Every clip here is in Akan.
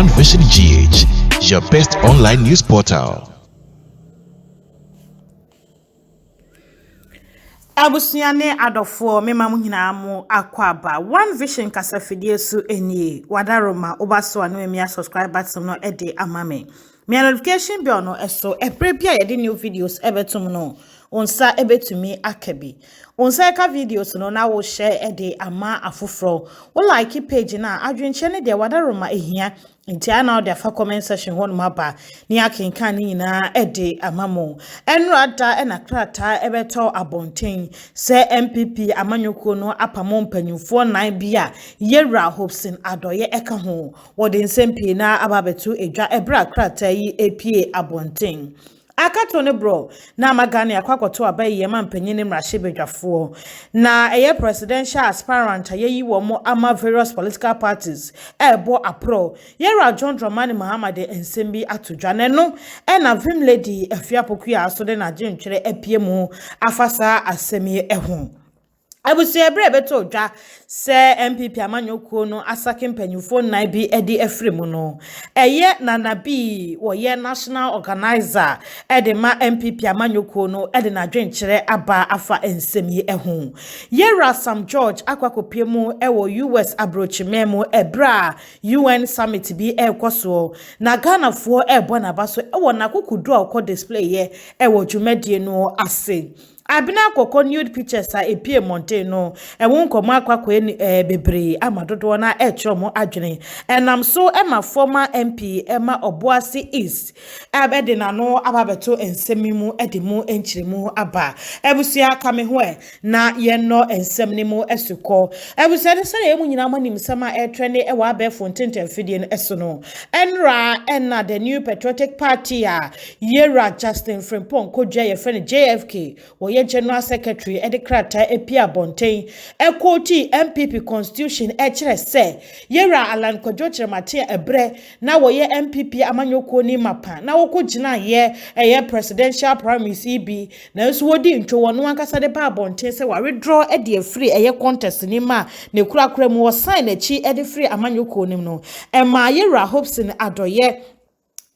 One Vision GH, your best online news portal. Abusuane adofo mema mu nyina mu akwaba One Vision kasafidie su enie wadaroma obaso anu emi subscribe button no ede amame me notification bell no eso ebrebia ye new videos ebetum no onsa ebetumi akabi onsa ka videos no na wo share ede ama afoforo wo like page na adwenche ne de wadaroma ehia nti ana de fa comment section ho no maba ni akenkan ni nyina ede amamo enrada na krata ebeto abonten se MPP amanyoko no apamo mpanyufo nan bia yera hopsin adoye eka ho wode nsempie na ababetu edwa ebra krata yi apie abonten akato ne bro na magane akwakoto abaye ma mpanyine mrahye bedwafo na eye presidential aspirant ayi wo mo ama various political parties ebo apro yera John Dramani Mahama de ensembi atodwane no na vim lady Afia Pokuaa so de na gentwere apie mu afasa asemi eho abusi ebre beto dwa se MPP amanyoko no asake mpanyufo nan bi edi efremu no eye nanabi wo ye national organizer edi ma MPP amanyoko no edi na dwenkyere aba afa ensemi ehu yera Sam George akwakopie mu ewo US abrochimemu ebra UN summit bi ekoso na Ghana fo ebo na baso ewo na kokudu akọ display ye ewo dwumadie no ase abina koko nude pictures a epie monte no ewon komo akwakọ bebre amadodo na echomo adwene enam so ema former MP ema Obuasi East abede na no ababeto ensemimu edimu enchiremu aba ebusia kame ho na ye no ensemnimu esuko ebusia de sere emu nyina manim sama etrene ewa be fonten fidie no eso no enra enna the new patriotic party a yera Justin Frimpong kodwa ye friend JFK General Secretary Edikrata Epia Bontain Ekoti MPP Constitution echere se yera Alan Kojoche Matia ebre na wo ye MPP amanyoko ni mapa na wo kogina ye presidential primaries EB na so wodi ntwo wono ankasa de pa Bontain se wa withdraw e de free eye contest ni ma ne kurakura mu wo sign echi e de free amanyoko nim no e ma yera hopes ni adoye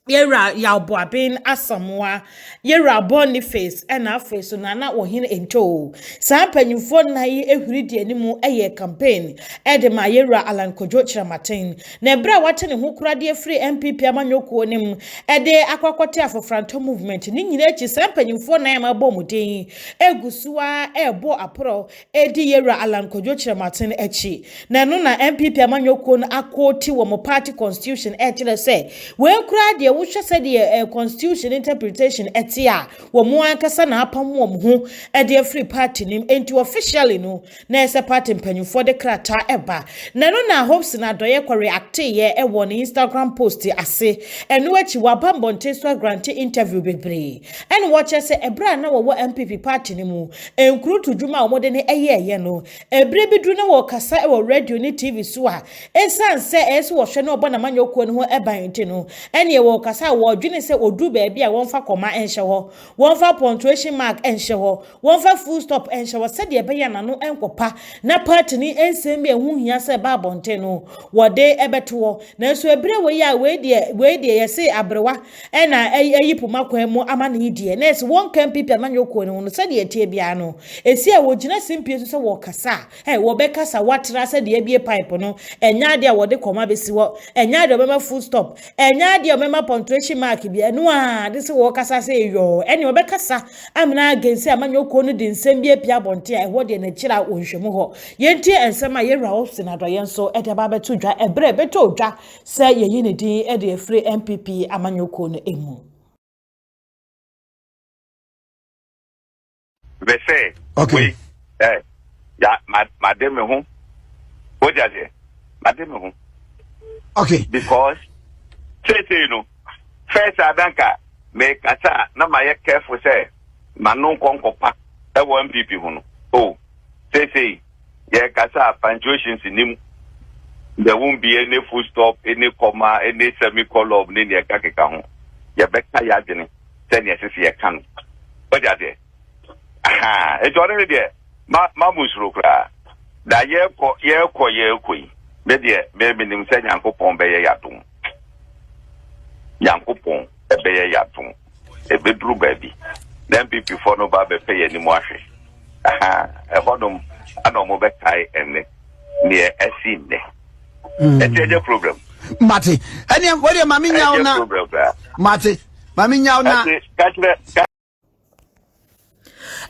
yera yaboabin asamwa yera Boniface na face na wohin ento sa panyufo na yi ehuridi animu eye campaign de ma yera Alan Kojoche Matin na bra wate ne ho kurade free MPP amanyoko nim de akwakote afofranto movement ni nyina echi sa panyufo na ma bomuden egusuwa ebo apro edi yera Alan Kojoche Matin echi na no na MPP amanyoko no akoti wo mo party constitution echile se we kurade wusha said the constitution interpretation etia wo mo ankasa na apam wo ho e de free party nim enti officially no na ese party mpanyufo de krata eba na no na hopes na doye kwa react ye e wo ni Instagram post ase eno achi wa bambonte so grant interview bebre en watch say ebra na wo MPP party nim enkuru tudwuma wo de ne eye no ebre bidru na wo kasa e wo radio ni TV so a esanse ese wo hwe na obo na manyoko ne ho eban enti no ene wo kasa wo dwene se odu baabi a wonfa koma enhye ho wonfa punctuation mark enhye ho wonfa full stop enhye ho se de be ya na no enkopa na party ni ensem be hu hia se ba bonte no wode ebeto ho na so ebre we ya we de ye se abrewa na ayipuma kwa mu amane die na se won kan pipi amanyoko ne no se de etie bia no esi a wo gina simpie so se wo kasa wo be kasa watra se de ebie pipe no enya de a wode koma besi wo enya de be full stop enya de mema punctuation mark bia no a de se wo kasa se yo ene wo be kasa amina agensi amanyoko no de nsem bia pia bonte a wo de na kira onhwemu ho yenti ensem a yera option adoye nso e de ba beto dwa ebre beto dwa se yeyi ne din e de free MPP amanyoko no emu we say okay ya madam ho what you say madam ho okay because say you know first adanka me kasa na my careful say manon konkopa e wo MPP ho no oh say ye kasa punctuations nim there won't be any full stop any comma any semicolon ni ne kakeka ho ye beka ya dwene say ne sese ye kan what you say aha e jore de ma musro kra da ye ko yi me de me nim say nyankopon be ye yadom Yankopon ebeye yatum ebedru baby then people for no ba be pay any more aha ehodom anomo be kai enne near esine eteje problem Mate any what your mami nya una Mate mami nya una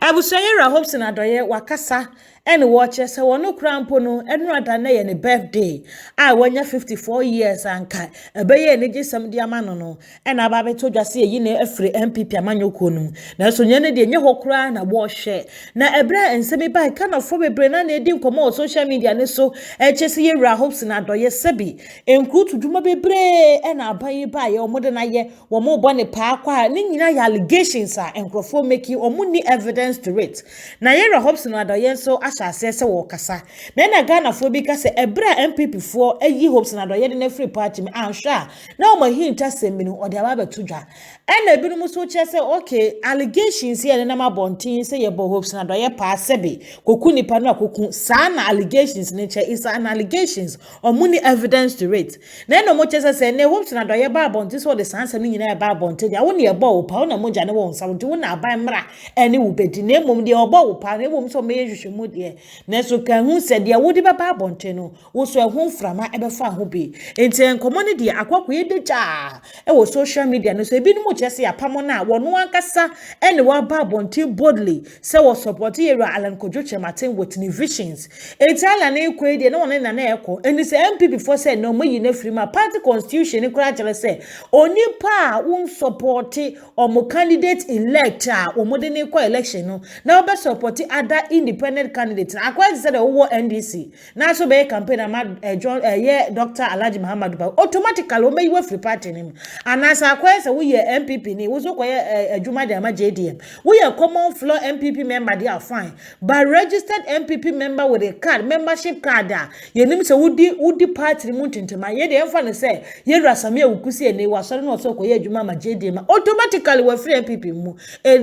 Abusayera hopes na doye wakasa ene watche se wono krampo no enrada na ye ne birthday a wanya 54 years anka ebeye ne gisam di amano no ena ba beto dwase yi ne afre MPP amanyoko no na so nyane de nye hokura na wo hwe na ebra ensemi ba kana fo bebre na na edi nkomo social media ne so echese yera hopes na doye sebi enkrutu dwuma bebre ena abaye ba ye omode na ye wo mo bo ne pa akwa ne nyina ya allegations a enkrofo making omuni evidence to it na yera hopes na doye so asase se wo kasa na Ghana fo bi kase ebra MPP fo ayi hopes na doye ne free party me ansha na o ma hinta semi no ode aba betudwa ena bi no mo so che se okay allegations here na ma bontin se ye bo hopes na doye pa sebi koku nipa no akoku sa na allegations ne che is an allegations or money evidence to it na no mo che se ne hopes na doye ba bontin so the sansa ni nyina ba bontin dia wo ne ye bo pa wo na mo gya ne wo nsa wo wo na aban mra ene wo bedi na mom de obo wo pa na mom so me hwehwemu de na so kan hu se de wo di baba bontin no wo so ehun frama e be fa ho bi enti enkomo ne de akwakwo ye de ja e wo social media no so ebi no mo chese apamo na wo no ankasa ene wa ba bontin boldly se wo support yera Alan Kojoche Martin with new visions enti ala na ekwe de na won na na ekọ eni se MPP for say no mo yi na free ma party constitution ni kura jere se oni pa won support o mo candidate elect o mo de ne kwa election no na obe support other independent candidates akwa said wo NDC na so be campaign ama John Dr. Alhaji Mahama automatically o meyi free party nim anasa akwa say wo ye MPP ni wo so kwa adwuma de ama JDM wo ye common floor MPP member they are fine but registered MPP member with a card membership card ye nim say wudi party mu ntentema ye de emfa ne say ye rasame awukusi ene wasore no so kwa ye adwuma ama JDM automatically we free MPP mu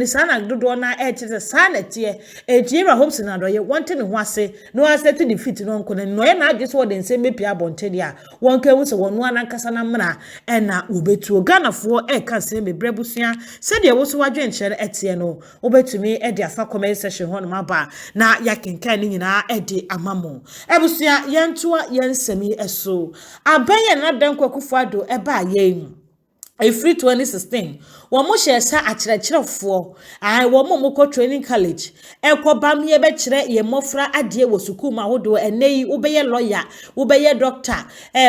sana dodo na chese sana tie ejira hopes na do ye want ne ho ase no ase to defeat no nko no ye na agese wo de nse mepi abonte dia won kan hu se wonu anankasa na mra na obetuo Ghana fo ka se mebrebusua se de wo so wadwen chere etie no obetumi de afa comment section ho no maba na yakenkan ni nyina de amamo ebusua yentoa yensemi eso abaye na dankwa kufado eba yen free 2016 wo mo hye sa akyerɛkyerɛfo wo mo ko training college ekɔba me be kyerɛ ye mofra ade wo sukuu ma hodo eneyi wo beye lawyer wo beye doctor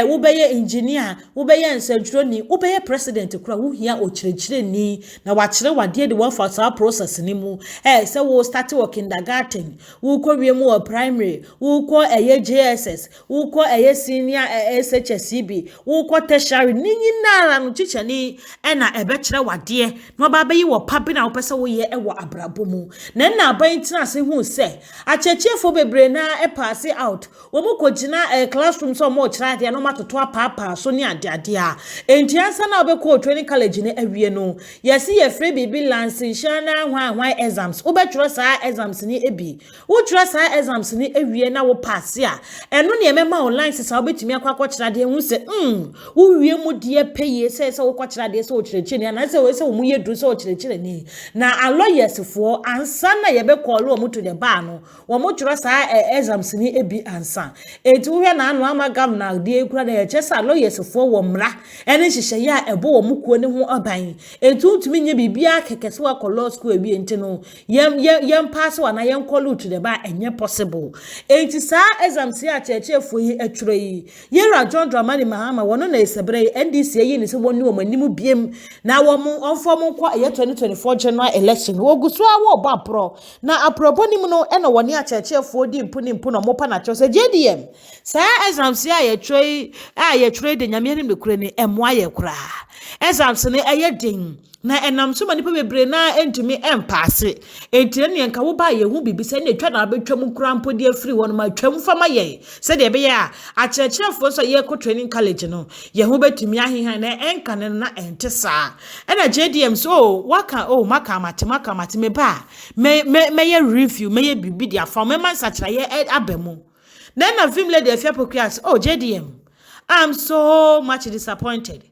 wo beye engineer wo beye nsɛdwuroni wo beye president kura wo hia o kyerɛkyerɛni na wa kyerɛ wade de wo fa sa process ni mu sɛ wo start wo kindergarten wo ko wie mu wo primary wo ko JSS wo ko senior SHSCB wo ko tertiary ni nyinara no chichani ena ebekyerɛ wade no ba bayi wo pabe na wo pese wo ye wo abrabo mu na ban tina se hu se achechefo bebre na pass out wo mo kogina classroom so mo kyerɛ ade no matoto apapa so ne ade a entiansa na obekɔ training college ne awie no yesi ye free bibi lance shana hwan exams wo betwerɛ saa exams ni ebi wo twerɛ saa exams ni awie na wo pass a eno ne emema online se sa obetumi akwa kyerɛ ade hu se wo wie mu de peye se wo kyerɛ ade se wo kyerɛ na se wo mu yedu se wo kyerɛ ni na a lawyers for ansa na ye be call wo to the bar no wo mo twerɛ saa exams ni ebi ansa enti wo hwɛ na anu ama governor de ekura na ye kyerɛ sa lawyers for wo mra ene hyehyɛ ya ebo wo mu kuo ne ho aban enti utumi nye bibia kekese wa law school ebi enti no yem pass wa na yem call to the bar enye possible enti saa exams ya kyerɛkyerɛfo yi atwerɛ yi yera John Dramani Mahama wono na esebre NDC yi ni se woni wo manimu biem na wo mu onfo kwa 2024 general election wo guso awo ba pro na aprobo nim no ena woni akyerɛkyerɛfo di mpu no mopa na kyerɛ JDM saa exams ya ye de nyame nim kure ni emwa ye kura exams ne din na enam so manipa bebre na entumi empaase entire ne nka wo ba ye hu bibisa na etwa na betwam krampo de afiri won ma twam fama ye se de be ya akyerɛkyerɛfo so ye ko training college no ye hu betumi ahehan na enka ne na entesa ena JDM so waka maka mate me ba me ye review me ye bibi dia fa me man sakyera ye abemu na film lady Afia Pokuaa JDM I'm so much disappointed.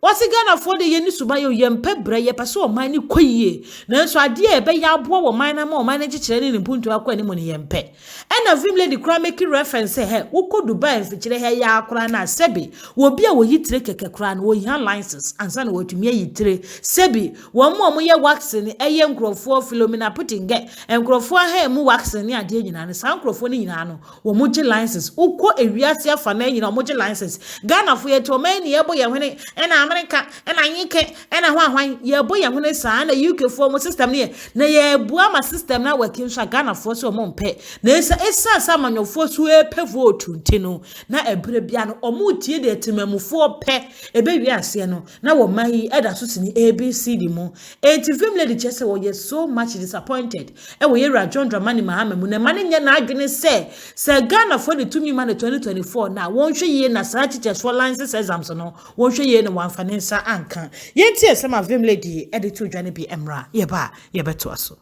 Wasi Ghana for the yeni suba yo yempe bre ye paso o mani koye. Nanso ade e be ya aboa wo man na ma o man na chichire ni mpuntu akwa ni mo ni yempe. And a film lady cry making reference say he uko Dubai mfichire he ya akra na sebi wo bia wo yitire keke kra na wo yan license ansa na wotumi yitire sebi wo mo ye waxing eye nkrofo Philomena Putinge nkrofo ha mu waxing ni ade nyina ne san nkrofo ni nyina no wo mo gi license uko ewiase afa na nyina mo gi license Ghana fo ye to man ye bo ye hwene na America na yike na hwan ye bo ye hwene saa na UK fo mo system ne na ye bua ma system na working sha Ghana fo so mo mpe na esa samanyofo so epe vote ntino na ebre bia no omo tie de temamufo pe ebe wi ase no na wo mai eda so tini ABCD mu film lady chese wo ye so much disappointed e wo ye John Dramani Mahama mu na mane nya na adwene se Ghana for the 2 man 2024 na won hwe ye na sa teachers for license exams no won hwe ye na wan fanensa anka ye tie sama film lady e de to dwane bi emra ye ba ye beto aso.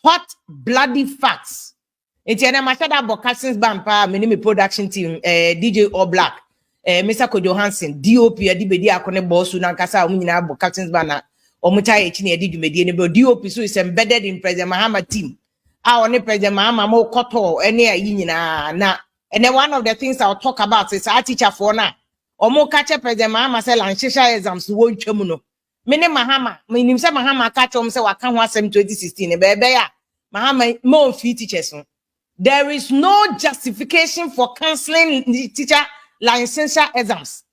Hot bloody facts. It's an Machada Bocassin's Bampa, my production team, DJ All Black, Mr. Kojo Hansen, DOP, Adibedi Akone Bosu, Nankasa, Umina Bocassin's Banner, or Mutai Chini, Adidu Median, but DOP is embedded in President Mahama team. Our President Mahama Mo Koto, any na. And then one of the things I'll talk about is our teacher for now. Or more catch President Mahama sell and Shisha exams to one Chemuno. Mene Mahama, Minimsa Mahama catch him say Wakan Wasem 2016, baby. Mahama more fee teachers. There is no justification for cancelling the teacher licensure exams.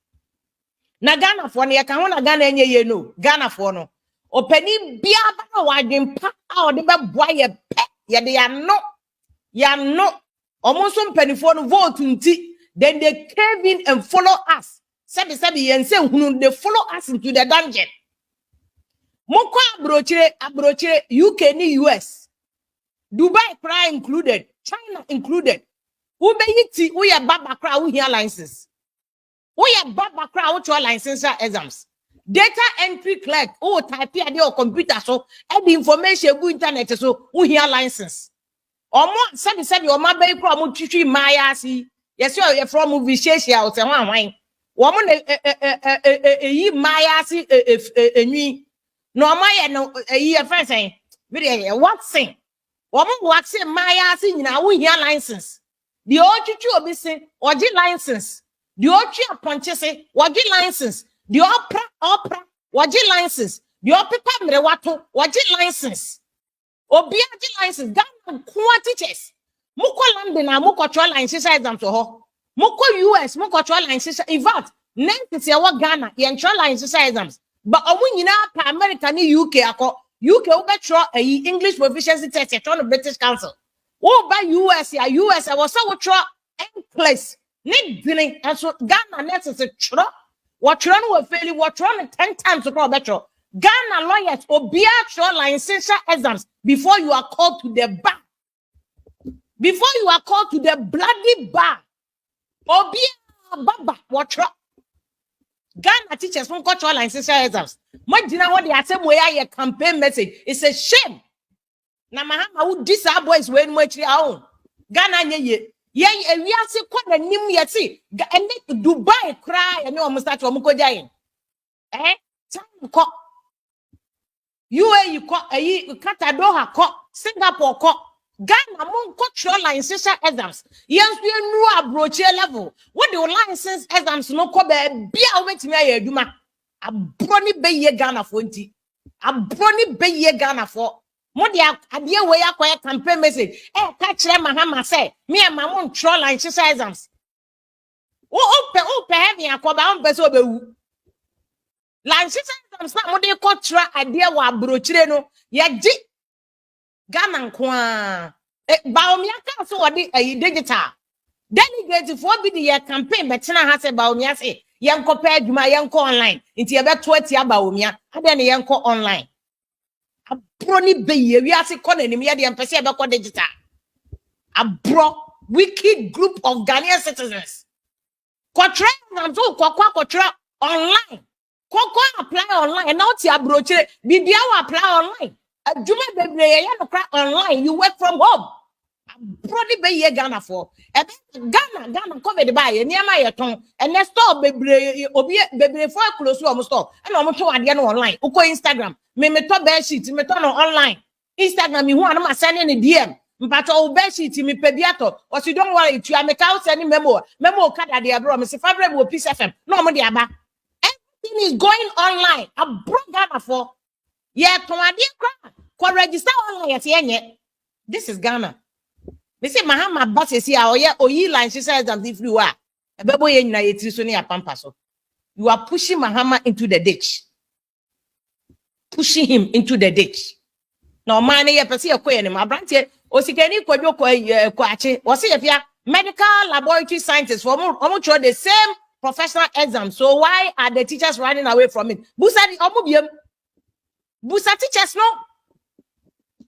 Na Ghana for no, can one Ghana nye no. Ghana for no. Openi biaba no wadin pa or the boy ye pe ye they are no. Almost some penny for no vote unti. Then they came in and follow us. Sabi and say they follow us into the dungeon. Moko abrochire UK ni US. Dubai cry included, China included. Ube yiti, we are baba cry, we hear licenses. We are baba cry, we your license exams. Data entry clerk, oh, type here, your computer, so, and the information, go internet, so, we hear license. Or more, sabi, or my baby, from Chichi Maya, see, yes, you're from movie, Shea, or someone wine. Woman, Maya, see, me. No, Maya, no, a year, friend saying, what thing? Woman wax in my ass in our year license. The old chuchu be saying, or the license. The old chia punches say, what the license. The opera, what the license. The opera mrewato, what the license. Obia the license, Ghana, teachers. Muko London, and Muko trial license exam to her. Muko US, Muko trial license. In fact, next is our Ghana, and trial license exams. But when you America, ni UK, UK over English proficiency test at the British Council. Oh, by US, I was so try and place. Nick Billing, and so Ghana next is a try. What run will fail, what run 10 times to call better. Ghana lawyers obey your licensure exams before you are called to the bar. Before you are called to the bloody bar. Obey Baba, what try. Ghana teachers won't got your licensure exams. What do you know what the Asem way a campaign message? It's a shame. Na Mahama would this our boys when much their own. Ghana ye we are see quite a nim yet see. And Dubai cry and no almost start to Muko Jain. Time you call a Catadoha call Singapore call Ghana mon cultural license exams. Yes, we are no abroad level. What the license exams no ko be await me duma. A brony be ye Ghana for nti. A brony be ye Ghana for. Modia adie we akwa campaign message. Catch them Mahama say me and my mon control license exams. Ope heavy akoba on person obewu. License exams na mode cultural adie wa abroad no. Ye di Ghana kwa Baumia can so what a digital delegate for be the campaign, but Tina has a Baumia say, young compared to my young online into about 20 Baumia, and then a young online. A brony bay, we are calling him the embassy about digital. A bro wicked group of Ghanaian citizens. Quatra and so Quatra online. Quaqua apply online and not your brochure, Bidia apply online. A Juma baby, online, you work from home. A brody be ye Ghana for. Ghana COVID buy near my ton and next store bebre obi bebre for close to almost store and almost to online. Uko Instagram. Me to bed sheet, me to online. Instagram me who am sending a DM. But all bed sheet me pediato. Or you don't worry, you make out sending memo card the abroad. Mr. Fabre will piece FM. No more the aba. Everything is going online. I broke Ghana for. Yeah, to my dear crowd. Ko register online at yenye. This is Ghana. They say Mahama boss is here or yeah or ye line she says that if you are a baby in a pampaso. You are pushing Mahama into the ditch. Pushing him into the ditch. No man ye pesi akwa my branch osikani kwadwo kwache was it medical laboratory scientists for almost the same professional exam. So why are the teachers running away from it? Busa teachers no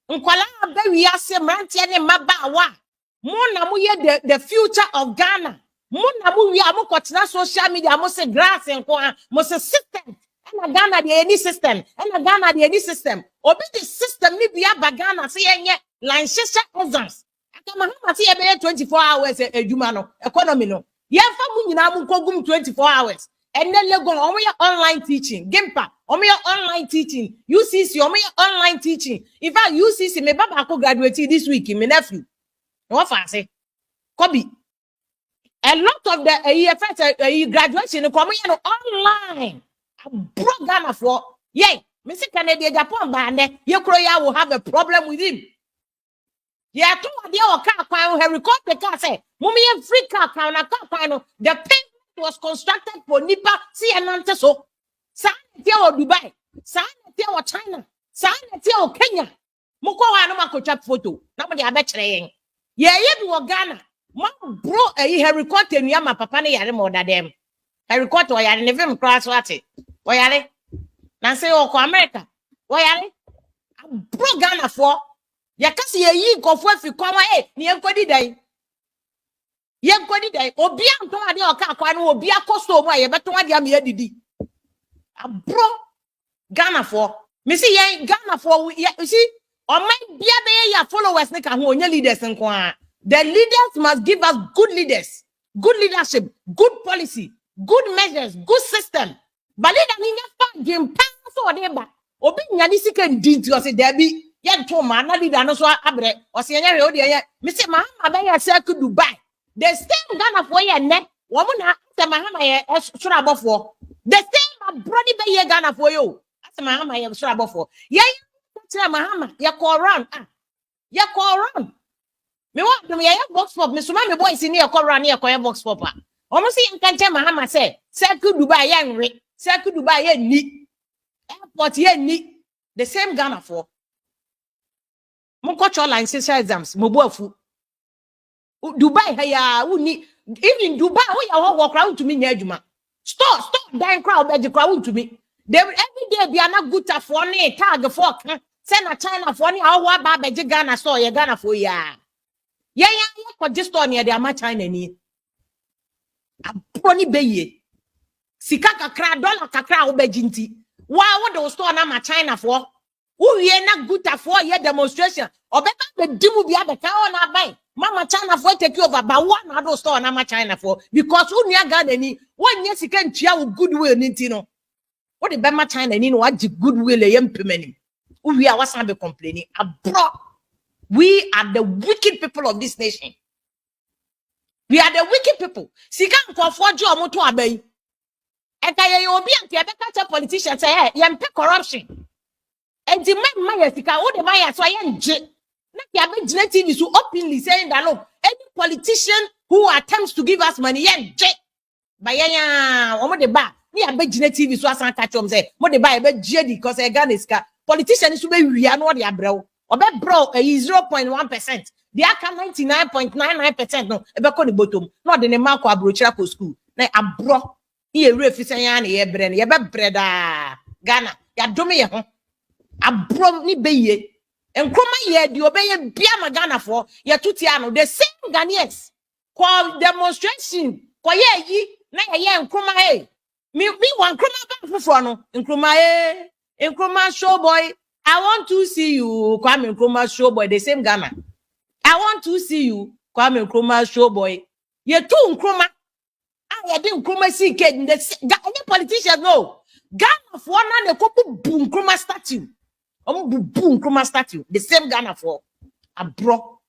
nkwala ba wi ase mrantie ne mabawa mo na mo ye the future of Ghana. Mo na mo wi amokotena social media mo se grass enko mo se system and Ghana the any system and Ghana the any system obi the system ni bia ba Ghana se yenye line system exams aka Mahama se ye be 24 hours adwuma no economy no ye fa mu nyina mo kogum 24 hours and then Legon online teaching Gimpa online teaching UCC online teaching in fact UCC me baba ko graduate this week me nephew what for say Kobe a lot of the graduation come online broke Ghana for yay me see Canada Japan bande ye kroya will have a problem with him yeah to ade o car kwan he record the car say mummy free car kwan na car kwan no the pavement was constructed for nipa see anante so sa na tie o Dubai sa na tie o China sa na tie o Kenya mukọ wa no makotwa photo na mo de abekere yen ye bi wo Ghana ma bro he record tenua ma papa ne yare mo dadem he record o yare ne film class wate o yare na say o ko America o yare bro Ghana for ya kasi ye yi nkofo afi kwa wa ne yenkodi dan obi anto ade o ka akwa no obi akoso mu aye beto ade am ye didi abro Ghana for me see ye Ghana for you see o man bia be ya followers ne ka ho onye leaders nko a the leaders must give us good leaders, good leadership, good policy, good measures, good system but leader ni nya game pass o de ba obi nya ni sika ndi nti o se da bi ye to ma na leader no so abre o se nya hwe o de ye me see Mahama be ya se ku Dubai the same Ghana for ye net woman na se Mahama ye sura abofo the same brody be ye Ghana for you as Mahama ye sura abofo ye tell Mahama ye call round me want me ye box pop me so my boys in here call round here call box pop almost see can tell Mahama say ku Dubai ye nwe se ku Dubai ye ni airport ye ni the same Ghana for mo ko online social exams mo bo afu Dubai haya uni even Dubai wo ya wo crowd to me nya adwuma store dan crowd be crowd to me they every day be na guta for ne tag for kan say na China for ne awo ba be Ghana store ye Ghana for ya ko just store ne de ama China ni aponi be ye sika kakra dollar kakra wo be jinti wa wo de store na ma China for wo ye na guta for ye demonstration obeka be dimu bia be ka na buy Mama China for take over but one other store na ma China for because who near Ghana ni one yes can chia with goodwill ninti no what the Bema China ni no what goodwill e yempemani we are was be complaining abro we are the wicked people of this nation we are the wicked people sika nkofo je omo to abai eka ye obi anke be catch politicians say yempe corruption and the man my sika wo de my so ye nje na be TV so openly saying that look any politician who attempts to give us money by omo de ba ni be TV so asan catch them say mo de ba be jedi because e Ghana ska politician so be wia no de abrew obe bro 0.1% the aka 99.99% no e be ko ni bottom no de ne ma ko abrochira ko school na abro e refi say ya na ye bre na ye be breda Ghana ya dome ye ho abro ni be ye Enkroma ye di obeye bia magana for ye tutia no the same Ghanaians call demonstration ko ye yi na ye enkroma me one kroma ba for no enkroma show boy I want to see you come enkroma show boy the same Ghana I want to see you, Kwame Nkrumah show boy. You too Nkrumah. I didn't Nkrumah see kid. Any politicians no. Ghana for one the couple boom Nkrumah statue. Boom Nkrumah statue. The same Ghana for a bro.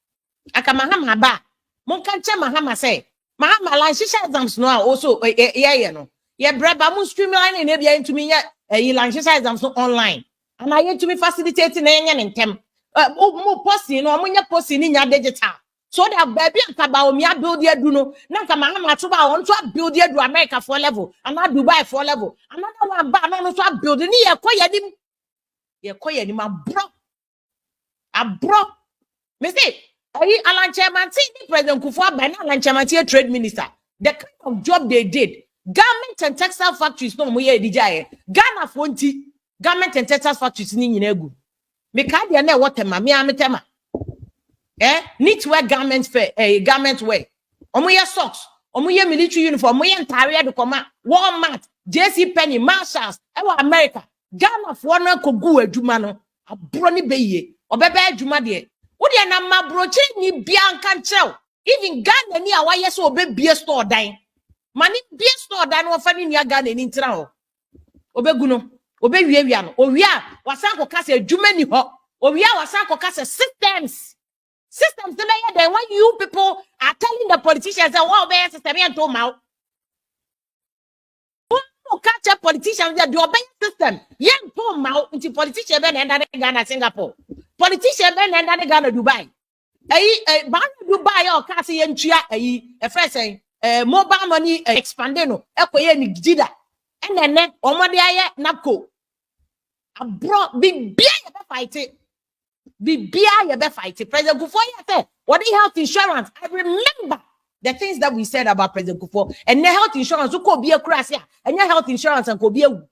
Aka Mahama ba. Mon can't Mahama say. Mahama like she exams no also yeah no. Yeah, breba mun streamline and maybe into me yet. Lunch exams no online. And I yet to be facilitating and them. More posting or when you're posting in your digital. So that baby about me, I build your duno. Nanka Mahama to want to build your America for level, and not Dubai for level. Another one, but I'm not building here. Quiet him. You're quiet him, a bro. Mistake. Alan Chairman, see President Kufuor by Alan Chairman, trade minister. The kind of job they did. Garment and textile factories no more DJ. Ghana fonti. Garment and textile factories ni nyinegu. Me ka dia na what tema me ametema. Knitwear garment fair, garment wear. Omo ye socks, omo ye military uniform, omo ye entire de koma. Walmart, JC Penney, Marshalls, ewa America. Ghana for na kogu adwuma no. Abro ni beye. Obebe adwuma de. Wo de na mabroche ni bia nka nkyerɛw. Even Ghana ni awaye so obebie store dan. Mani bie store dan wo fa ni nia Ghana ni ntira ho. Obegu no. Obewiewia no. Owia wasan ko kase adwuma ni ho. Owia wasan ko kase systems. Systems the then when you people are telling the politicians that what obey system and to mouth. Who catch up politicians that do obey system? Young to mouth into politician ben and Ghana Singapore. Politician ben and Ghana Dubai. Ban Dubai or Cassie and Chia a first saying mobile money expandeno ekoye ni gida. And then omodia napco. I brought big beer fight it. Be fighting. President Kufuor said, what is health insurance? I remember the things that we said about President Kufuor. And the health insurance, who could be a crash here. And your health insurance and could be a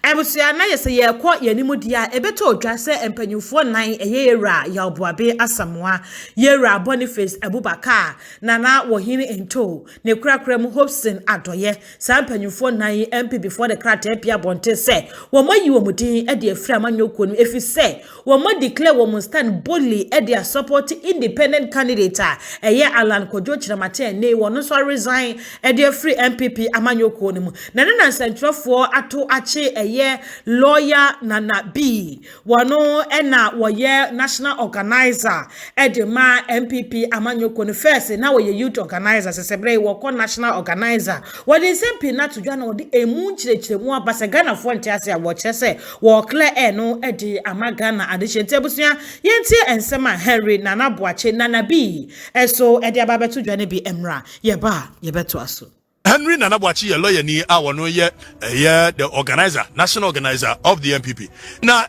Ebusia na yese ye kwa yanimu dia ebeto odwa se empanyufo nan eyera ya obuabe asamwa yera Boniface Abubakar nana wohini ento ne kurakura mu Hobson adoye sa empanyufo nan MP before the krata epia bonte se wo mayi wo mudin e de afra manyoko no efi se wo mo declare wo mo stand boldly e de support independent candidate eye Alan Kojo Chiramate ne wo no so resign e de free MPP amanyoko no mu na centrofo ato ache eye lawyer Nana B wano ena woye national organizer edema MPP amanyoko no first na woye youth organizer sesebre woko national organizer wodi sempi na tudwa na wodi emu nchirechire mu abase Ghana fo ntiase a wo chese wo clear no edi amagana addition tebusua yentie ensema Henry Nana Boache Nana B eso edi ababeto dwa ne bi emra yeba yebeto aso Henry Nana Boache ye lawyer ni a wono ye the organizer, national organizer of the MPP. Na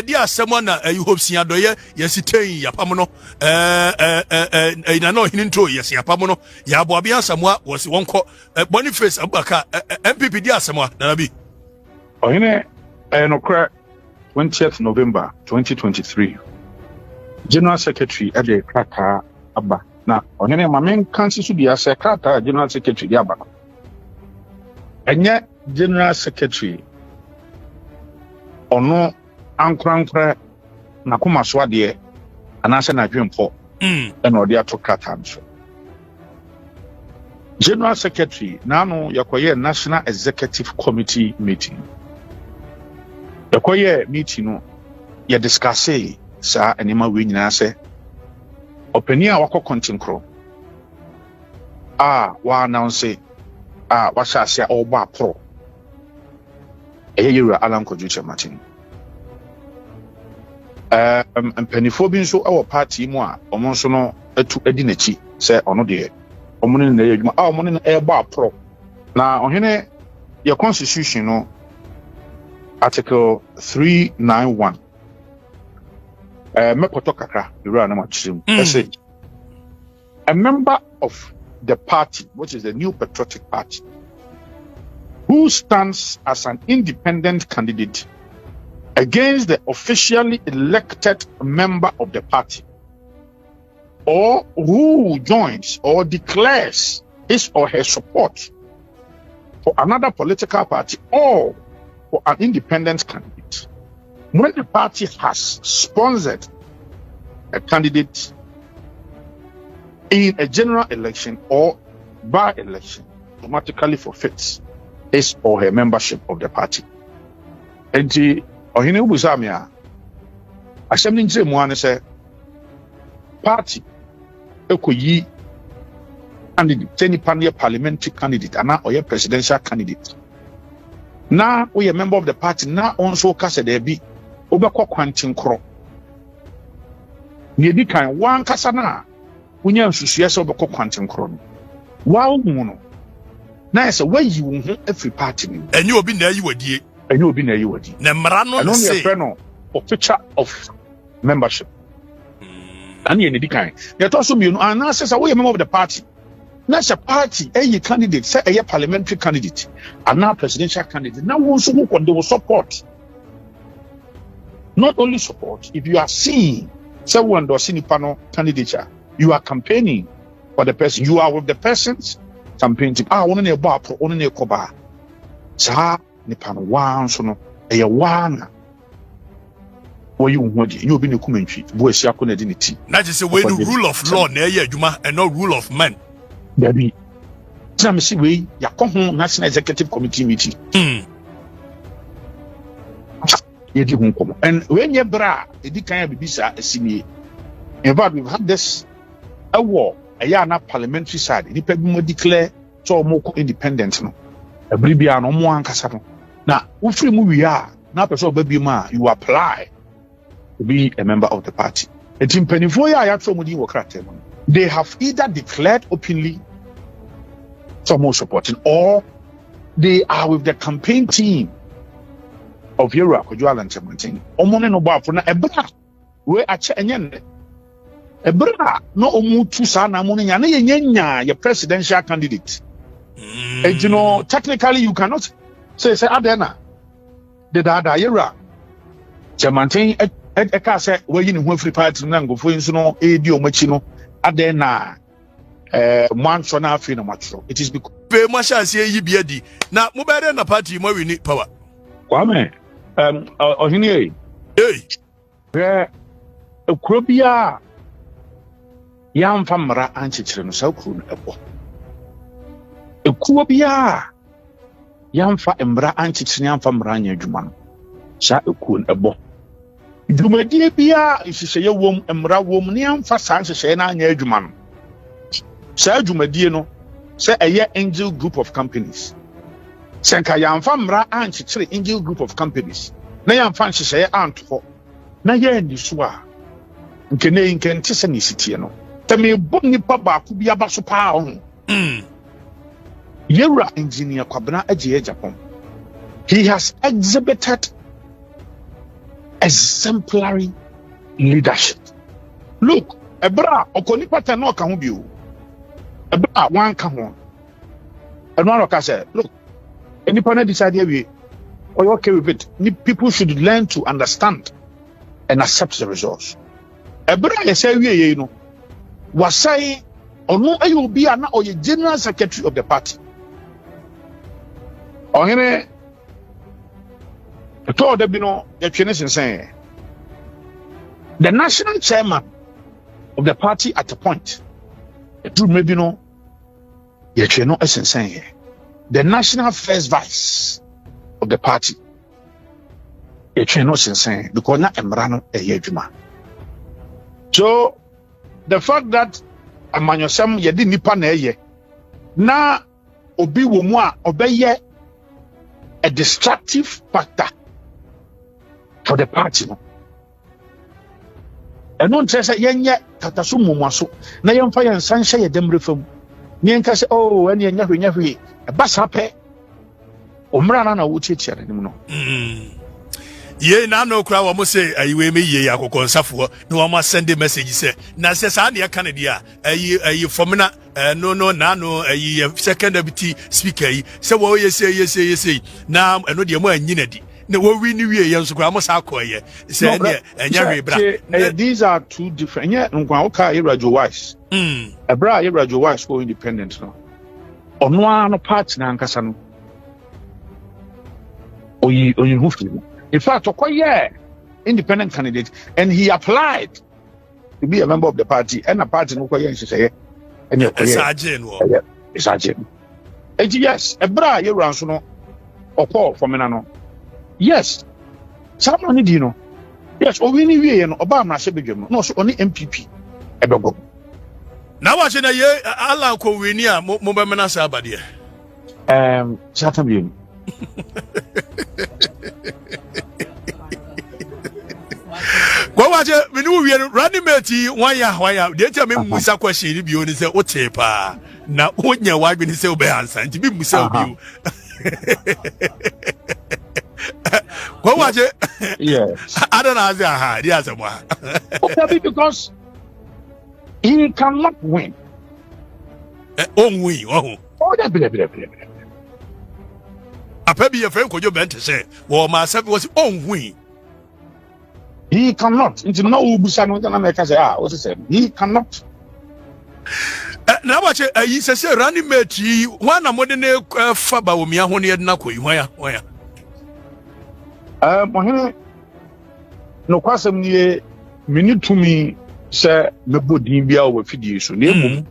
dia someone na you hope sia do ye sitain ya pamono na no hininto yes ya pamono ya boabia samwa was wonko Boniface Abubakar MPP dia samwa na bi. Ohine no kra 20th November 2023 General Secretary at the krata aba na ohine mamen kansi su dia se krata General Secretary dia aba. Enye General Secretary ono ankrankra na kuma so ade anase na dwempo ena ode ato krata nso. General Secretary nano yakoye National Executive Committee meeting. Yakoye meeting no ya discuss sa anima we nyina se opani a wako kontinkro wa announce washasya oba pro eyeyura Alan Kojo Chiramate mpanifo bi nso awo party mu a omo nso no atu edi nachi se ono de omo ne na yedwuma omo ne eba pro na ohene your constitution no article 391 mekoto kakra yura na machim say a member of the party, which is the New Patriotic Party, who stands as an independent candidate against the officially elected member of the party, or who joins or declares his or her support for another political party or for an independent candidate, when the party has sponsored a candidate in a general election or by-election, automatically forfeits his or her membership of the party. And the Ohine Buzamia, Asem Ninje Mwane say, party, Ekoyi candidate, any parliamentary candidate, and now or presidential candidate. Now we a member of the party, now also kase there be obekwa kwantin kro. Ni edi kan wan kasa na wonya nsusuye se obekwa kwantin kro no. Wa hu no. Na say where you hu every party ni. Enye obi na yi wadie. Enye obi na yi wadie. Na mra no say no official of membership. And you edi kan. You also me no and say we a member of the party. That's a party, a candidate, say a parliamentary candidate, and now presidential candidate. Now, also they will support. Not only support, if you are seeing someone or senior panel candidature, you are campaigning for the person. You are with the person's campaign team. I want to bar pro only koba. Sa nipan one so no a one. Where you want you be the commentary. Boy, she are connected in it. That is the way the rule of law, and not rule of man. Baby, some see we ya come National Executive Committee meeting. Yedi hun komo. And when you bra, edi kan ya bibisa asini. In fact, we've had this a war, a year na parliamentary side. Ni pe mo declare so mo independent no. Every bia no mo ankasa no. Na wo free mu wi a na person baby ma you apply to be a member of the party. Etim penifo ya tro mo di wo krate no. They have either declared openly some more supporting, or they are with the campaign team of Yera Kojuala and Temanting. Omone no bar for na ebra where a chenyen ebra no omu tu sana moni yanya your presidential candidate. And you know, technically you cannot say Adena the dada Yera Temanting eka say where you know free party nango for insuno edio machino. Adena manso na afi na matro. It is because pe mo sha se yi biadi na mo be na party mo wini power kwame ohini eh ekrobia ya mfa mra anchichire no sa kru no ebo ekrobia ya mfa mra anchichire ya mfa mra anya adwuma no sa ekru no ebo dwumadie bia ihyehyeye wom mra wom ne amfa san hyehyeye na anya adwuma no sa dwumadie no say a angel group of companies senka ya amfa mra anchichire angel group of companies na ya amfa hyehyeye anto na ya ndi so a nkene nkente se ne sitie no teme bo nipa ba ku bia ba so pa ho Yera engineer Kwabena Ajiye Japan. He has exhibited exemplary leadership. Look, ebra okoni pata no ka ho bi o. Ebra wan ka ho. And one of say, look, any partner decide we or you're okay with it. People should learn to understand and accept the results. Ebra ye say we you know was say or no you be an or the general secretary of the party. Or here told them, you know, saying the national chairman of the party at a point, maybe no, saying the national first vice of the party, saying because not Emrano a yejuma. So the fact that Amanyosam yedi nipa na eye na obi wo mu a obeye a destructive factor for the party no. Eno ntre se yenye tataso mumwaso na yemfa yensan hye yedemre fam. Ni nka se oh ene nya hwe e basa pe omra na wo tietia ne no. Ye na no kra wo mo say ayiwe me ye akokonsafo na wo ma send a message say na se sa na ya Canada ayi fomina no na no ayi second deputy speaker yi say wo ye say na eno de mo anyi na di na wo wi ni wie ye nso kra mo sa akoye say enya hwe bra. These are two different. Yeah, nkwa oka Radio Wise. Ebra Radio Wise go independent no. Ono ano party na nkasa no. Oyi hufi. In fact, okoye independent candidate, and he applied to be a member of the party, and a party no koye nhese and your sergeant sergeant. Yes, a bra you run so no okọ for me na no. Yes. Someone need you know. Yes, o wini wie no oba amra sebedwem no so oni MPP ebego. Na wa na ye ala ko wini a mo be mena sa abade. Chatham you. Kwa waje menu wie running mate one ya dey tell me musa question bi oni say o tepa na onya wa bi ni say o be answer nti bi musa obi. Kwa waje yes. I don't know how the Asem Okay, because he cannot win. Win. Oh, that blah. A baby, your friend could you bent to say, well, myself was win. He cannot. It's no Ubusano than America say, what's it say? He cannot. Now, what you say, running mate, one of modern Faba, Mia, when he had Nako, where? No kwasem nie meni tumi se mebodin bia o fidie so na emom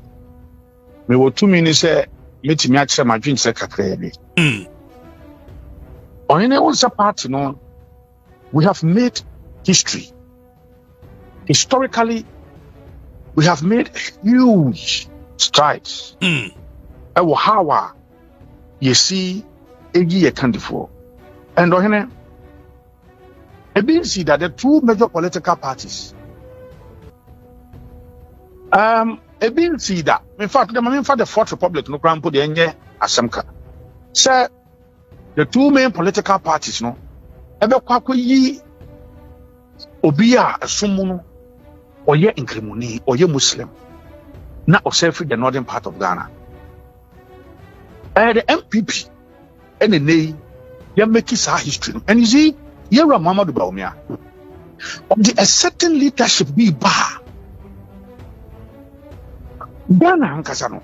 me wo tumi ni se metimi a kire madwen se kakra bi Ohene once party no, we have made history. Historically, we have made huge strides. Ewo hawa you see egi ye kandifo. And Ohene see that the two major political parties see that in fact the Fourth Republic no grand put the enye asemka say the two main political parties no ebe kwako yi obi a asomu no oye inkremoni oye Muslim na osefi the northern part of Ghana the MPP and the they make sa history and you see here Mahama Baumia of a certain leadership be bar Ghana Hankasano.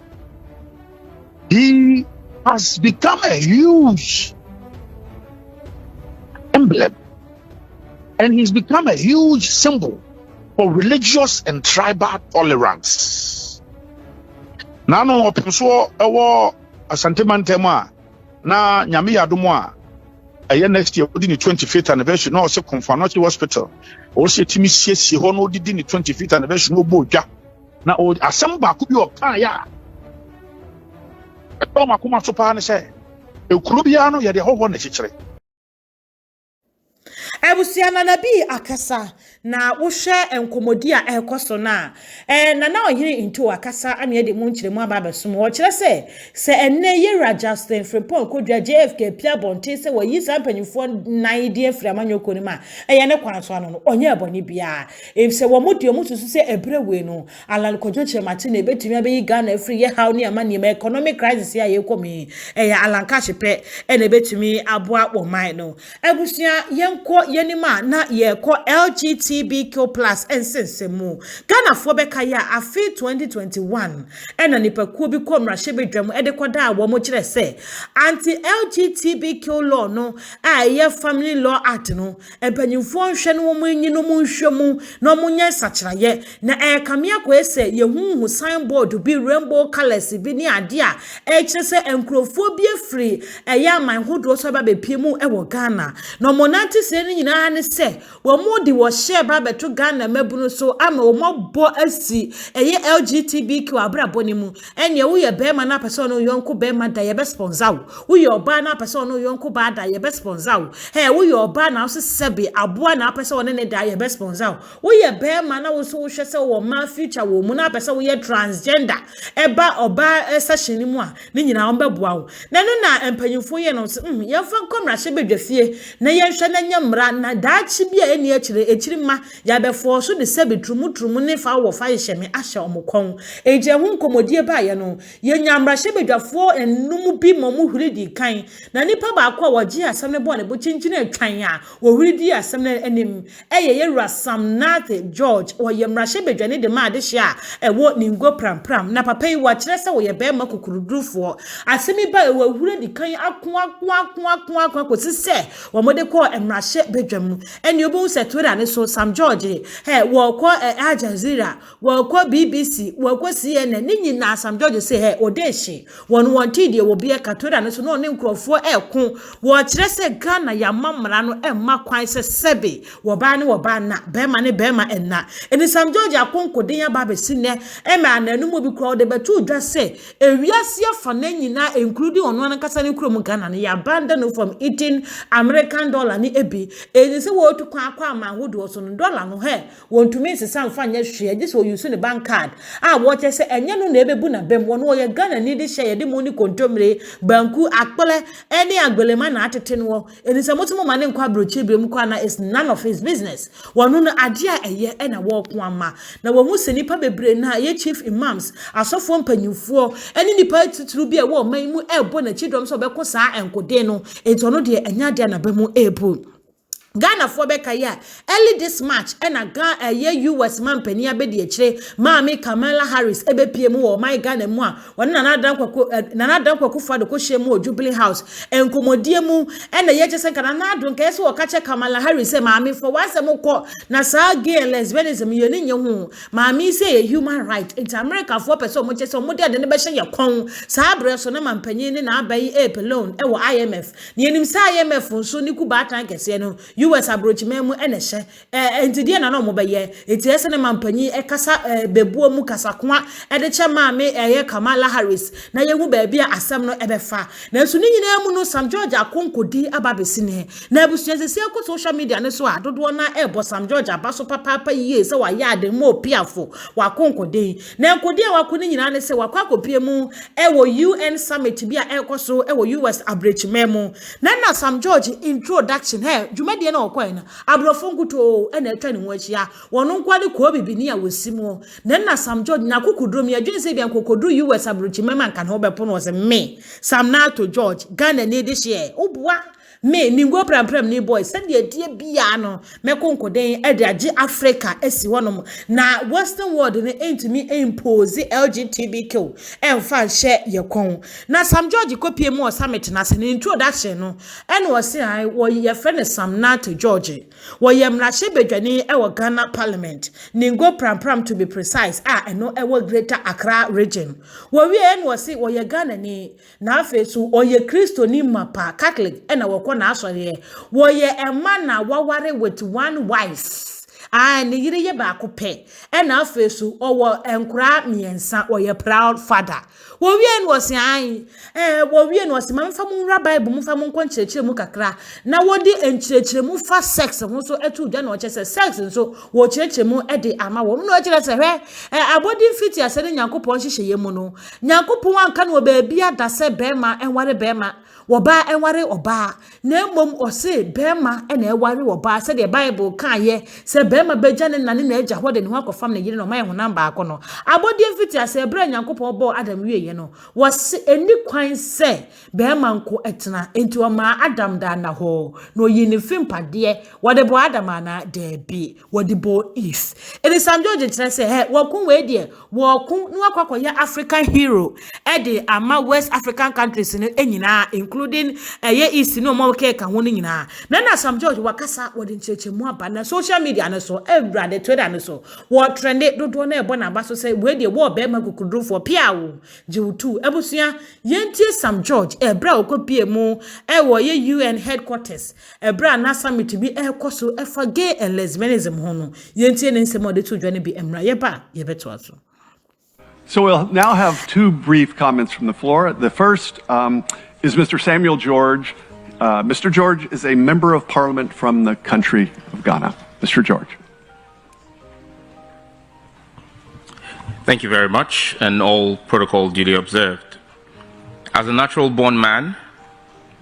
He has become a huge emblem and he's become a huge symbol for religious and tribal tolerance. Nano openso ewo asante mantema na nyame yadomwa next year within the 25th anniversary no also Confanochi Hospital also timi siesie ho no didi the 25th anniversary no bodwa na o asem ba ku bi okan ya e to makoma so pa ne se ekuru bia no ye de ho na chichire Ebusiana na bi akasa na wohwe enkomodi a ekoso na na ohiri into akasa ame de mu nkyere mu ababesom wo kire se enne yera Justin Frimpong kodua JFK pia bonte se wayi sampanyifo nan die friamanyoko ni ma eye ne kwanso ano no onye eboni bia se wo modi omususu se ebrewe no alal kodwo kire mate na betumi abeyi Ghana free ye how ne amani ma economic crisis ya ye komi alanka hyepe na betumi aboa woman no ebusia yenko yenima na yeko LGBTQ+ ensensemu Ghana fo beka ya afi 2021 ena nipakuo bi komra hyebedwam edekoda a wo mo kire se anti LGBTQ law no ye family law act no ebanyimfo nhwe no mo nyi no mo nhwemu no mo nya sachiraye na kamia ko ese ye hunhu signboard bi rainbow colors bi ni ade a kire se enkrofo bi afri ya man hodo so ba bepiemu wo Ghana no monanti se ni nyina ne se wo modi wo share ba beto Ghana mabunu so ama wo mobo asi LGBTQ abrabo ni mu enye wo ye be ma na person no yonko be ma da ye be sponsor wo ye oba na person no yonko ba da ye be sponsor wo ye oba na so sebe aboa na person ne da ye be sponsor wo ye be ma na wo so hwe se wo ma future wo mu na person wo ye transgender eba oba session ni mu a ni nyina wo be boa wo na no na empanyimfo ye no ye fa komra hye bedwafie na ye hwe na nyamra na daachi bia eni ekire adwuma ya before so de sebe trumutrumu ne fa wo fa yehye ahye omukon eje hu nkomodie ba ye no ye nyamra hye bedwafo enum bi momu huridi kan na nipa ba kwa wogie asem ne bo ne bo chinchine atwan a wo huridi asem ne enim eye Asem George wo ye mra hye bedwane de ma de hye a ewo ningo pram na papa yi wa kire se wo ye be ma kukurudufo asemi ba ewo huridi kan akwa ko sise wo mode ko emra hye bedwam eni obo se Twitter ne so Sam George wo ko Al Jazeera wo ko BBC wo ko CNN ni nyina Sam George se odeshi won wanti de wo bia ka Twitter ne so no ne nkrofo ekon wo kire se Ghana ya mamra no emma kwan se sebe wo ba na bema ne bema enna eni Sam George akonkode ya ba besine ema ananum bi kro de betu dwa se ewiase afa na nyina including ono an kasa ne krom Ghana ne ya abandon from eating American dollar ni ebi eni se wo tu kwa ma hodo so no dollar no wontumi sesa mfa nya hwe je so use ne bank card wo che se enye no na ebebu na bem wono ye Ghana ni de share de money kontomre banku akpele eni agbelema na atete no eni se motumo ma ne nkwa brochi brem kwa na is none of his business wonu no ade a eye na wo ko ama na wo mu se nipa bebre na ye chief imams asofo mpanyimfo eni nipa tuturu bi e wo man mu ebo na chidom so be ko saa enkode no ento no de enya de na bemu ebu Ghana for Bekaya early this March and a US man penny abedi echire Mami Kamala Harris ebe PM wo my Ghana mu a won nana dan kwaku fa de ko shemu Jubilee House enkomodie mu na ye chese kana na adun ka ese wo ka che Kamala Harris say Mami for wasem ko na sa gay and lesbianism ye ne hu Mami say a human right in America for person mo chese mo de ne be hye ye kon sa abre so na man penny ne na abai loan e wo IMF ne enim sa IMF nso ni ku ba tan kese no US abroach memu enehye entidie na no mo beye etiese ne mampanyi ekasa bebuo mu kasakwa de che maame eye Kamala Harris na yehu ba bia asem no ebefa na nso ni nyina mu no Sam George akonkodi ababesine na abusuasese ko social media ne so adodo na ebo Sam George abaso papa yie se wa yade mo piafo wa konkodi na enkodi a wakoni nyina ne se wakwa kopie mu ewo UN summit bia ekoso ewo US abroach memu na Sam George introduction jumadi na okwena abrofo nkuto na etwa ne nwachia wono nkwade ko bibini a wosimu na Sam George na kokudrom ya dwense bia kokodu US abrochi mema nka na obepo no se me Sam George Ghana ne de share obua me ningo pram ni boy send the die bia no me konkoden e de age Africa esi wonom na western world ne entimi impose LGBTQ emfa share ye kon na Sam George kopie mu summit na se introduction no ene wo se ai wo ye friend Sam George wo ye mrahye bedwane e wo Ghana parliament ningo pram to be precise eno e wo Greater Accra region wo wie ene wo se wo ye Ghana ni na afesu wo ye Kristo ni mapa Catholic ena wo na asori wo ye ema na waware with one wife ne yire ye ba kope ena afesu owo enkura miensa wo ye proud father wo wie no se an wo wie no se mamfa mu nra bible mu fa mu nkonchirechire mu kakra na wodi enchirechire mu fa sex mu so etu dwa na oche se sex nso wo chirechire mu ede ama wo no chire se hwe abodi fiti asere nyankopon hihye ye mu no nyankopon anka no ba bia da se bema enware bema woba enware oba na emom ose bema ena eware woba se the bible kan ye se bema bejane nane na eja hode ne ho akofam na yire no maye honam ba akono abodi fiti ase bra nyankopon bo adam wiye no was eni kwan se bema nko etena enti o ma adam da na ho no yini fimpade wode bo adam ana de bi wode bo is eni Sam George tire se wokun we de wokun no akwakoya African hero ede ama West African countries ne enyina including ye east no mo ke ka ho nyina na Sam George wakasa wode ncheche mu aba na social media ne so every the Twitter ne so wo trend dodo na ebo na ba so say we de wo be ma kukudru for piawo jiwtu ebusua yentie Sam George ebra okopie mu wo ye UN headquarters ebra na summit bi ekoso efa gay and lesbianism ho no yentie ne nsemo de to dwane bi emra ye ba ye beto aso. So we'll now have two brief comments from the floor. The first is Mr. Samuel George. Mr. George is a member of parliament from the country of Ghana. Mr. George. Thank you very much, and all protocol duly observed. As a natural-born man,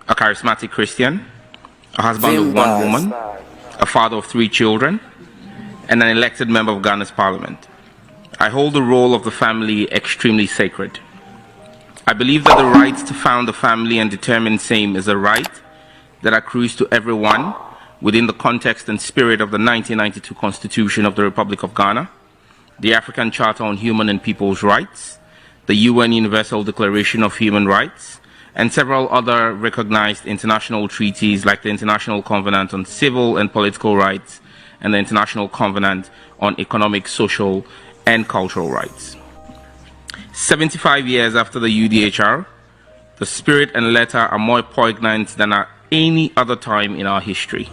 a charismatic Christian, a husband of one woman, a father of 3 children, and an elected member of Ghana's parliament. I hold the role of the family extremely sacred. I believe that the right to found a family and determine same is a right that accrues to everyone within the context and spirit of the 1992 Constitution of the Republic of Ghana, the African Charter on Human and People's Rights, the UN Universal Declaration of Human Rights, and several other recognized international treaties like the International Covenant on Civil and Political Rights and the International Covenant on Economic, Social, and Cultural Rights. 75 years after the UDHR, the spirit and letter are more poignant than at any other time in our history.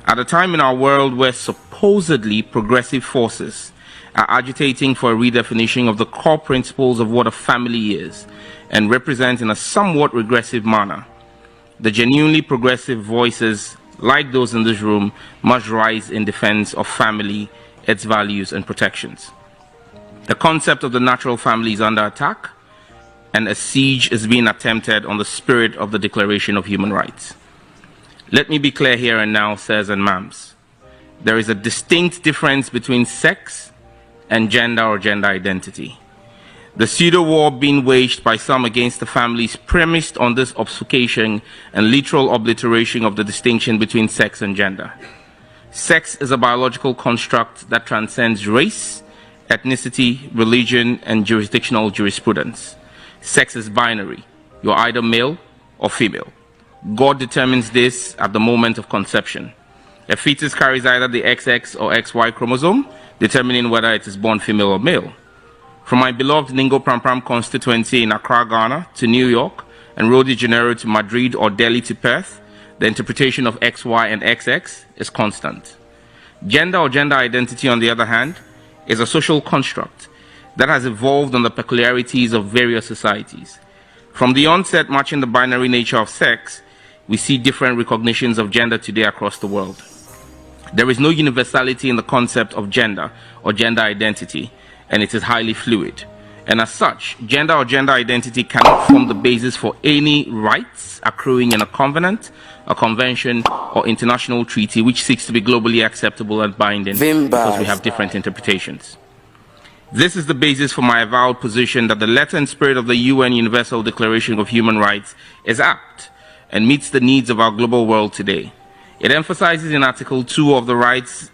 At a time in our world where supposedly progressive forces are agitating for a redefinition of the core principles of what a family is and represent in a somewhat regressive manner, the genuinely progressive voices like those in this room must rise in defense of family, its values and protections. The concept of the natural family is under attack, and a siege is being attempted on the spirit of the Declaration of Human Rights. Let me be clear here and now, sirs and ma'ams. There is a distinct difference between sex and gender or gender identity. The pseudo-war being waged by some against the family is premised on this obfuscation and literal obliteration of the distinction between sex and gender. Sex is a biological construct that transcends race, ethnicity, religion, and jurisdictional jurisprudence. Sex is binary. You're either male or female. God determines this at the moment of conception. A fetus carries either the XX or XY chromosome, determining whether it is born female or male. From my beloved Ningo Prampram constituency in Accra, Ghana, to New York, and Rio de Janeiro to Madrid or Delhi to Perth, the interpretation of XY and XX is constant. Gender or gender identity, on the other hand, is a social construct that has evolved on the peculiarities of various societies. From the onset matching the binary nature of sex, we see different recognitions of gender today across the world. There is no universality in the concept of gender or gender identity, and it is highly fluid. And as such, gender or gender identity cannot form the basis for any rights accruing in a covenant, a convention, or international treaty which seeks to be globally acceptable and binding because we have different interpretations. This is the basis for my avowed position that the letter and spirit of the UN Universal Declaration of Human Rights is apt and meets the needs of our global world today. It emphasizes in Article 2 of the rights,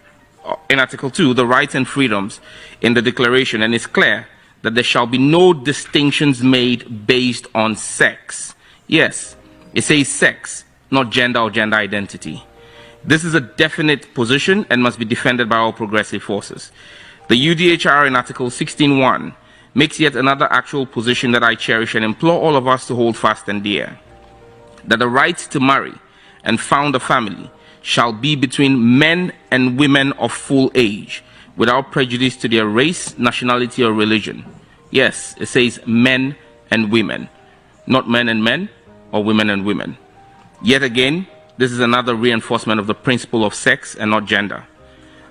the rights and freedoms in the declaration, and is clear that there shall be no distinctions made based on sex. Yes, it says sex, not gender or gender identity. This is a definite position and must be defended by all progressive forces. The UDHR in Article 16.1 makes yet another actual position that I cherish and implore all of us to hold fast and dear, that the right to marry and found a family shall be between men and women of full age, without prejudice to their race, nationality, or religion. Yes, it says men and women, not men and men or women and women. Yet again, this is another reinforcement of the principle of sex and not gender.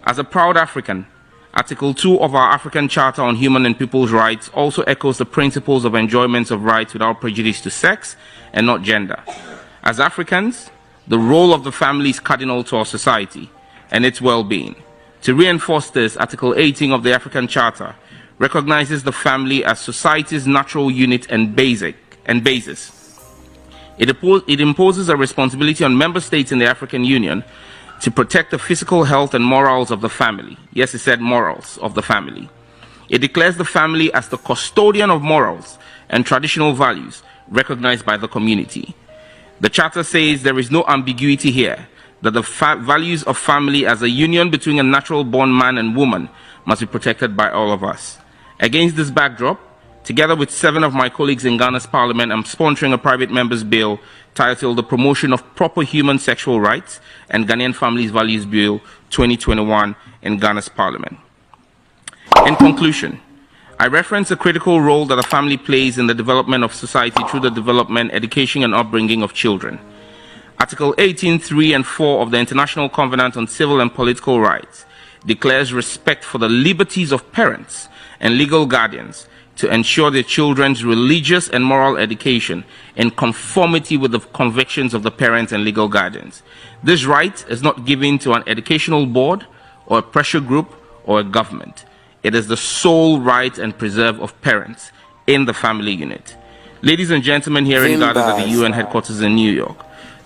As a proud African, Article 2 of our African Charter on Human and People's Rights also echoes the principles of enjoyment of rights without prejudice to sex and not gender. As Africans, the role of the family is cardinal to our society and its well-being. To reinforce this, Article 18 of the African Charter recognizes the family as society's natural unit and basis. It imposes a responsibility on member states in the African Union to protect the physical health and morals of the family. Yes, it said morals of the family. It declares the family as the custodian of morals and traditional values recognized by the community. The Charter says there is no ambiguity here, that the values of family as a union between a natural-born man and woman must be protected by all of us. Against this backdrop, together with 7 of my colleagues in Ghana's parliament, I'm sponsoring a private member's bill titled The Promotion of Proper Human Sexual Rights and Ghanaian Families Values Bill 2021 in Ghana's parliament. In conclusion, I reference the critical role that a family plays in the development of society through the development, education, and upbringing of children. Article 18.3 and 4 of the International Covenant on Civil and Political Rights declares respect for the liberties of parents and legal guardians to ensure their children's religious and moral education in conformity with the convictions of the parents and legal guardians. This right is not given to an educational board or a pressure group or a government. It is the sole right and preserve of parents in the family unit. Ladies and gentlemen here in Gardens at the UN headquarters in New York,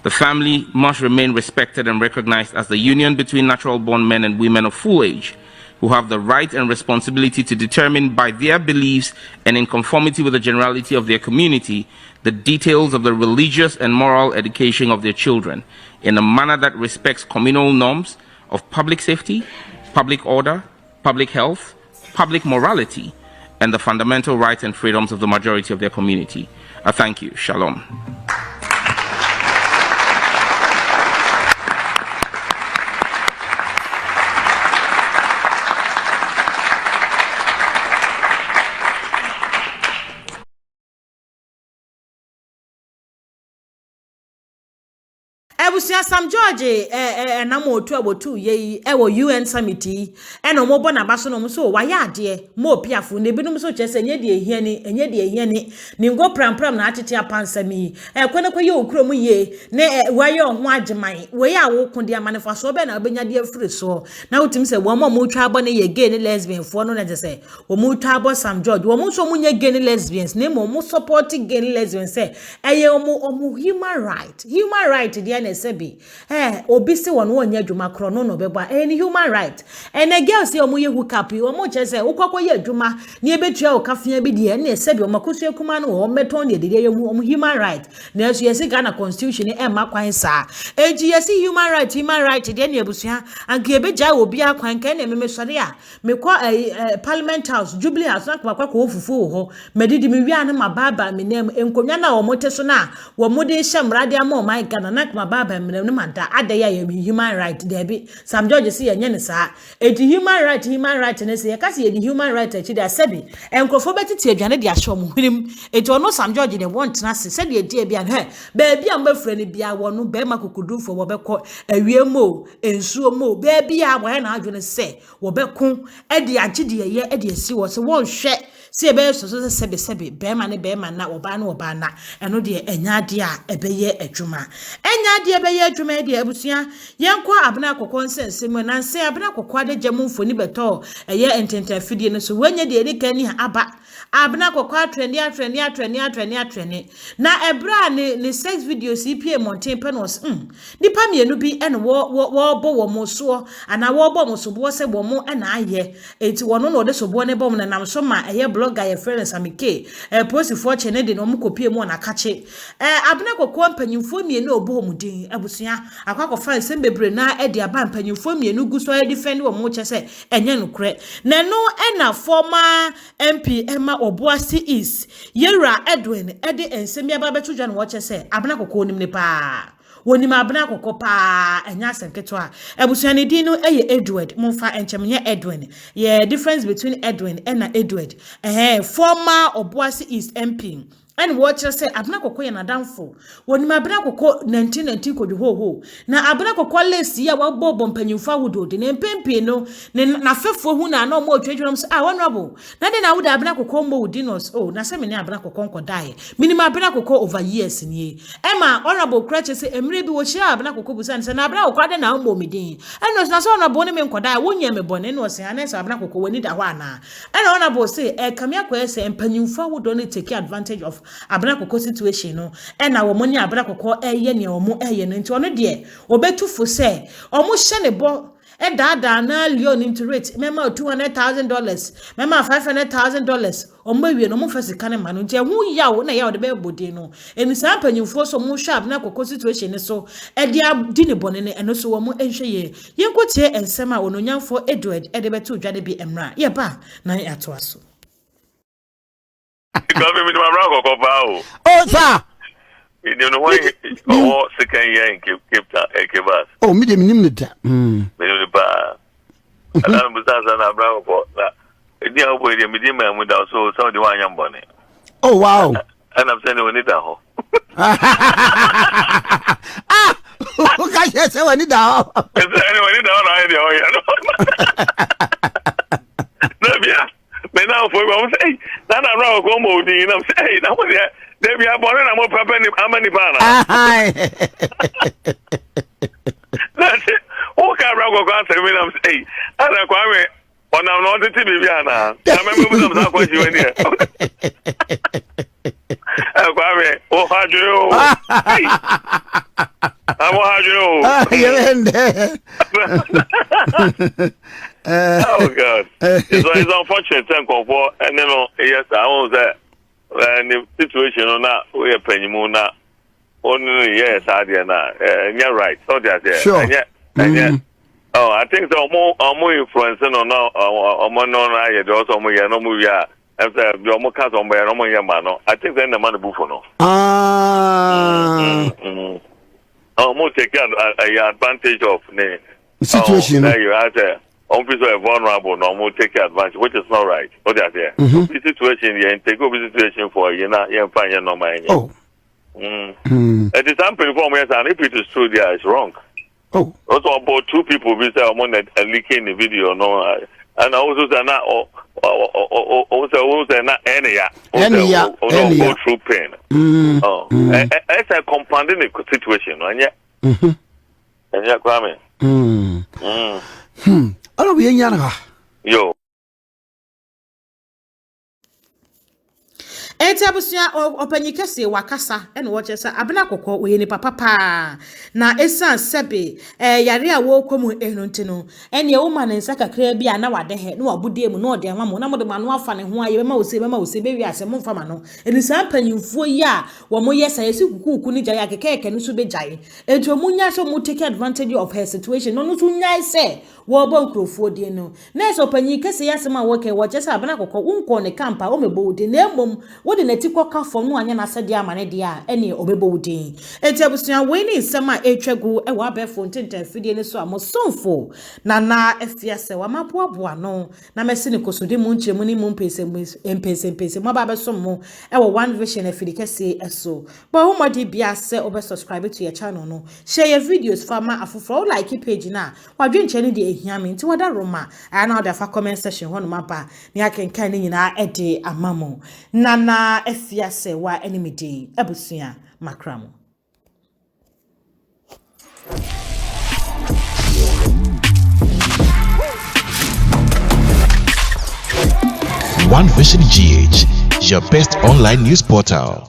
the family must remain respected and recognized as the union between natural-born men and women of full age who have the right and responsibility to determine by their beliefs and in conformity with the generality of their community the details of the religious and moral education of their children in a manner that respects communal norms of public safety, public order, public health, public morality, and the fundamental rights and freedoms of the majority of their community. I thank you. Shalom. Ebusia Sam George na mo otu abotu ye wo UN summit e na mo bo na baso no so wa ya ade mo piafo na ebinom so chese enye de ehia ni ngo pram na atete apansami kwene kwa ye okuro mu ye na wa ye ho ageman we ya wo ko de amanefaso be na obenya de afiri so na utim se wo mo twa abo ne ye gay ne lesbian fo no na jese wo mo twa abo Sam George wo mo so mo nye gay ne lesbians na mo support gay ne lesbians say eye omo human right dia na sebi obi se won wonya adwuma kro no beba any human right and a girl say omo ye hook up omo chese ukokọ ye adwuma na ebetua o kafia bi de na sebi omo kosu akuma no o meton de ye hu omo human right na so yesi Ghana constitution ma kwan sa eji yesi human right de na ebusua anka ebeja obi akwan kan na memesore a mekọ parliament house jubilee house na kwa ofufu ho medidi me wi na mababa menem enkonwa na omo teso na wo mo de hyemrade ama my Ghana na mababa menem no manda adaya ye human right there be Sam George say yenye ne saa eti human right ne say yakase ye human right achi da sebi enkofo betiti aduane de ahwe mo hwenim eti ono Sam George de want na se de die bia he ba bia mbafre ne bia wo no be makokudufo wo bekọ awiemo ensuo mo ba bia wo na adwene se wo bekọ e de agide ye e de asi wo se won hwe se be so sebe be ma na oba na eno de enya de a ebeye adwuma enya de ebeye adwuma de abusua yenko abna kokon nsense mu na nse abna kokwa de gyamu mfoni beto eye ententa fidie no so wenye de edikani aba abna kokwa trend na ebra ne sex video CPA mountain penos nipa mienu bi ene wo bo mo so ana wo bo mo so bo se bo mo na aye enti wono no de so bo ne bom na nam so ma eye blogger ye friends amike post for chene de no mo kopie mo na kache abna kokwa mpanyimfo mienu obo mu din abusua akwakọ fan sembebre na edi aba mpanyimfo mienu gu so defend wo mo chese enye nokre na no ena former MP Emma Obuasi is Yera Edwin edi ensemi aba betu dwa no wo chese abna kokọ onim ne pa woni ma abna kokọ pa enya senketo a abusua ne din no eye Edward monfa enchemye Edwin ye difference between Edwin and Edward former Obuasi is MP and watch us say abna kokọ ye na danfo woni ma abna kokọ 1990 kodwo ho na abna kokọ lesi ya wa bobo mpanyimfa wudo de ne mpempie no na fefo hu na na mo atwadwom so honorable na de na wuda abna kokọ mo udinos na se me ne abna kokọ nkodae minima abna kokọ over years ni ema honorable crutch say emre bi wo hia abna kokọ busan se na abna kokọ de na mo medin eno na so honorable ne me nkodae wonya me bone no se anesa abna kokọ woni da ho ana ena honorable say kamia kwa say mpanyimfa wudo ne take advantage of abna kokọ situation no na wo moni abna kokọ eye ne wo mo eye no nti ono de obetufo se omo hye ne bo dada na leon into rate mema $200,000 mema $500,000 omo wie no mo fasika ne ma no nti hu yawo na yawo de be bodi no eni sa panyimfo so mo hwe abna kokọ situation ne so de di ne bone ne eno so wo mo enhwe ye yenkotie ensema ononyamfo Edward de beto dwa de bi emra ye ba na atoaso Government my brother go pa Oh sir. You know why second year in Cape Town. Oh me dem nim nita. Me no ba. Ala mo sa na brother go na. Edi a boy dem di ma mu da so the one yam bone. Oh wow. And I'm saying we need that ho. Ka ye se we need that ho. Anyway, need that ho. No bia. Me now for we say na brother go mo di na say na what there. They be born na mo papa ni amani bana. That's it. O ka bra go answer me and say, I don't know. On not the TV, I remember some question when here. Oh, how do you? Oh, God. It's unfortunate. And then, yes, I was there. And the situation on that, we are paying more now. Only, yes, I did not. And you're right. So that's sure. And yet. Oh, I think the more influencing or no, or more non I do also more no movie. After the more cast on by no more yamano, I think then the money buffalo. More take advantage of the situation. There you are there. Officer vulnerable, no more take advantage, which is not right. What are there? The situation, yeah, take over the situation for you, you're fine, no mind. Oh, at the time, perform yes, and if it is true, there is wrong. Oh, also about 2 people we say among leaking the video, no, and also say not also not any go through pain. Oh, it's a compounding situation, and yeah, and yeah, Kwame. I don't be in yo. Etiabusia opanyikese wakasa ene wo chesa abena kokko we ni papa pa na esan sebe yare a wo komu enunti no ene ye wo ma ne nsaka kra bia na wade he na wabude mu na ode ama mo na mo de ma no afa ne ho aye bema wo se be wi ase mo mfa ma no eni san panyimfo yi a wo mo yesa yesi kuku ni jaya keke no so be jaye ento mu nya so mo take advantage of her situation no so nya se wo bo nkrofo de no na so opanyikese yasema wo ke wo chesa abena kokko unko ne kampa o mebo de na emom wodi na ti koka fom no anya na sade amane de a ene obebo wudin etiabusua we ni nsema etwagu e wa befo ntenten fidie ne so amosonfo na Afia se wa maboaboa no na mesi ne kosode mu nchemu ni mu mpese mo ba beso mo e wo one vision afidikese eso ba ho modi bia se obe subscribe to your channel no share your videos fama afoforo like page na wadwe nchene de ehia me nti wada roma ana oda fa comment section ho no mapa ni akenkan ni nyina ede amamo na Afia se wa enimidi abusua makramo. One Vision GH, your best online news portal.